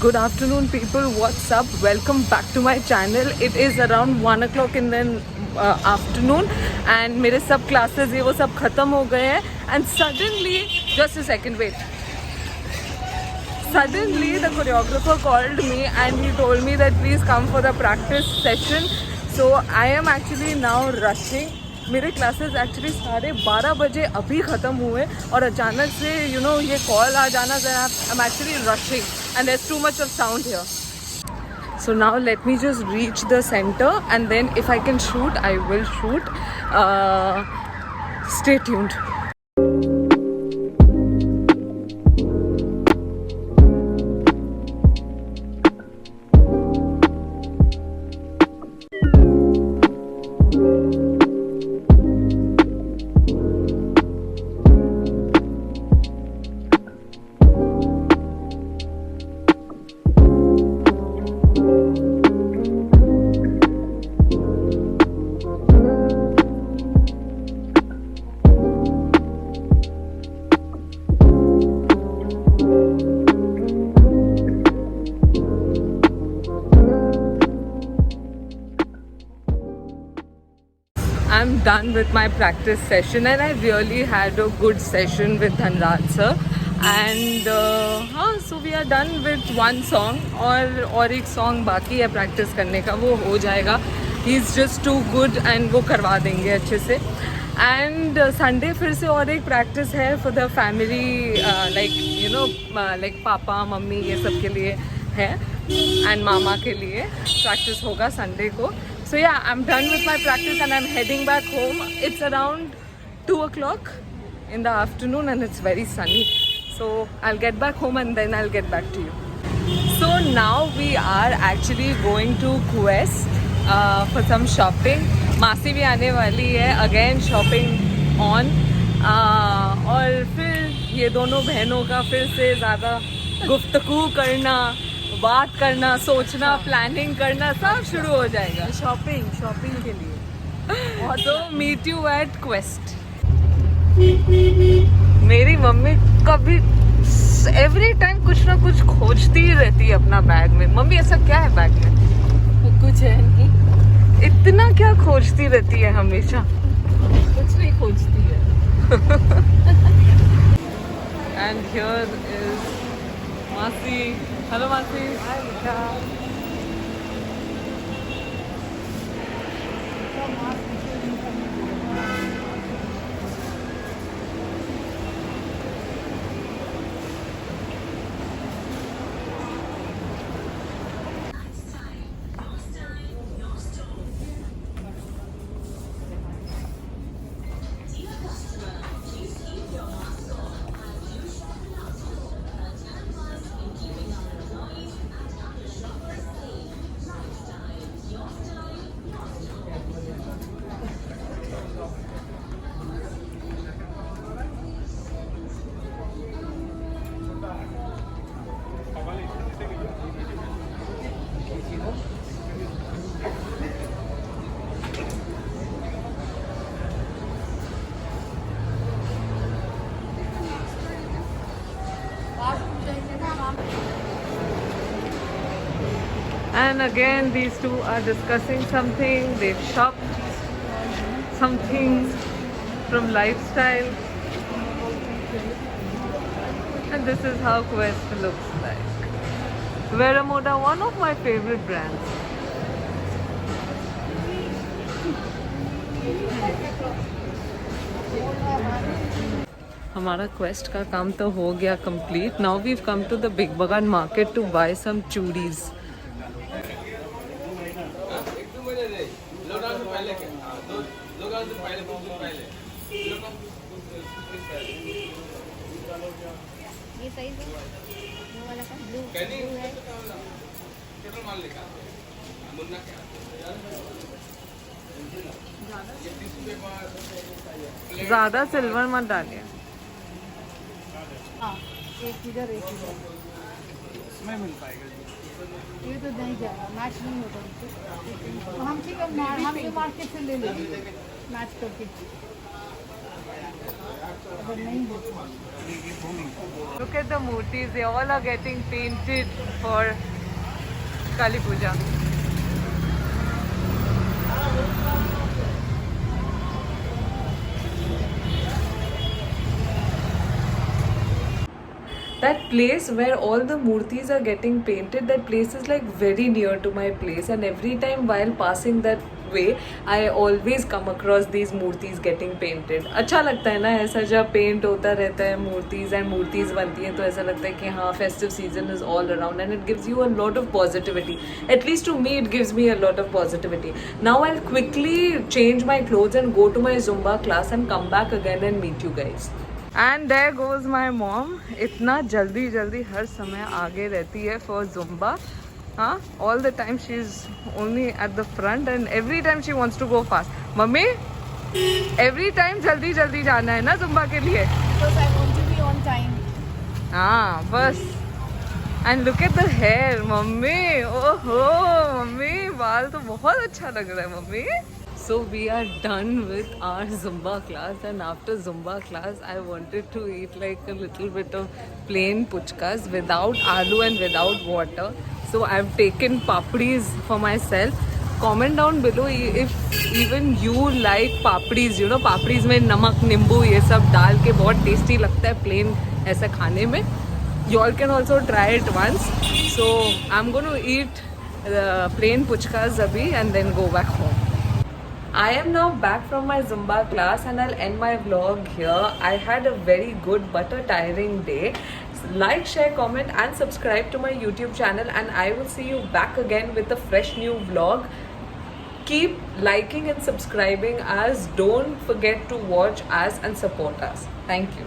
Good afternoon people, what's up? Welcome back to my channel. It is around 1 o'clock in the afternoon and मेरे सब classes ये वो सब ख़त्म हो गए हैं and suddenly the choreographer called me and he told me that please come for the practice session. So I am actually now rushing. मेरे क्लासेस एक्चुअली 12:30 बजे अभी ख़त्म हुए और अचानक से ये कॉल आ जाना, I am actually rushing and there is too much of sound here. So now let me just reach the center and then if I can shoot, I will shoot. Stay tuned. I'm done with my practice session and I really had a good session with Dhanraj sir and so we are done with one song और एक song बाकी है practice करने का, वो हो जाएगा. He is just too good and वो करवा देंगे अच्छे से. And Sunday फिर से और एक practice है for the family, like papa mummy ये सब के लिए है and मामा के लिए practice होगा Sunday को. So yeah, I'm done with my practice and I'm heading back home. It's around 2 o'clock in the afternoon and it's very sunny. So I'll get back home and then I'll get back to you. So now we are actually going to Quest for some shopping. मासी भी आने वाली है, again shopping on. और फिर ये दोनों बहनों का फिर से ज़्यादा गुफ्तगू करना, बात करना, सोचना, प्लानिंग करना सब शुरू हो जाएगा. शॉपिंग के लिए. तो मीट यू एट क्वेस्ट. मेरी मम्मी कभी एवरी टाइम कुछ ना कुछ खोजती ही रहती है अपना बैग में. मम्मी ऐसा क्या है बैग में? कुछ है नहीं. इतना क्या खोजती रहती है हमेशा? कुछ नहीं खोजती है. एंड हियर इज मासी. हेलो मासी. And again these two are discussing something. They've shopped some things from Lifestyle and this is how Quest looks like. Vera Moda, one of my favorite brands. हमारा quest का काम तो हो गया complete. Now we have come to the big Bagan market to buy some चूड़ीज. ये size है वो वाला का ब्लू है. टोटल माल लेगा मुन्ना क्या ज़्यादा सिल्वर मत डालिए. हाँ, एक इधर एक इधर इसमें मिल पाएगा. ये तो नहीं जाएगा, मैच नहीं होगा. तो हम ठीक है, हम ये मार्केट से ले लेंगे मैच करके. Look at the murtis, they all are getting painted for Kali Puja. That place where all the murtis are getting painted, that place is like very near to my place, and every time while passing that way I always come across these murtis getting painted. अच्छा लगता है ना ऐसा जब paint होता रहता है मूर्तिज and मूर्तिज बनती हैं तो ऐसा लगता है कि हाँ festive season is all around and it gives you a lot of positivity. At least to me it gives me a lot of positivity. Now I'll quickly change my clothes and go to my Zumba class and come back again and meet you guys. And there goes my mom. इतना जल्दी जल्दी हर समय आगे रहती है for Zumba. हाँ, all the time she's only at the front and every time she wants to go fast. Mummy, every time जल्दी जल्दी जाना है ना Zumba के लिए. Because I want to be on time. हाँ, बस. And look at the hair, mummy. ओहो, मम्मी, बाल तो बहुत अच्छा लग रहा है mummy. So we are done with our Zumba class, and after Zumba class I wanted to eat like a little bit of plain puchkas without aloo and without water. So I've taken papdis for myself. Comment down below if even you like papdis. You know papdis में नमक नींबू ये सब डाल के बहुत tasty लगता है plain ऐसा खाने में. You all can also try it once. So I'm going to eat plain puchkas abhi and then go back home. I am now back from my Zumba class and I'll end my vlog here. I had a very good but a tiring day. Like, share, comment and subscribe to my YouTube channel, and I will see you back again with a fresh new vlog. Keep liking and subscribing us. Don't forget to watch us and support us. Thank you.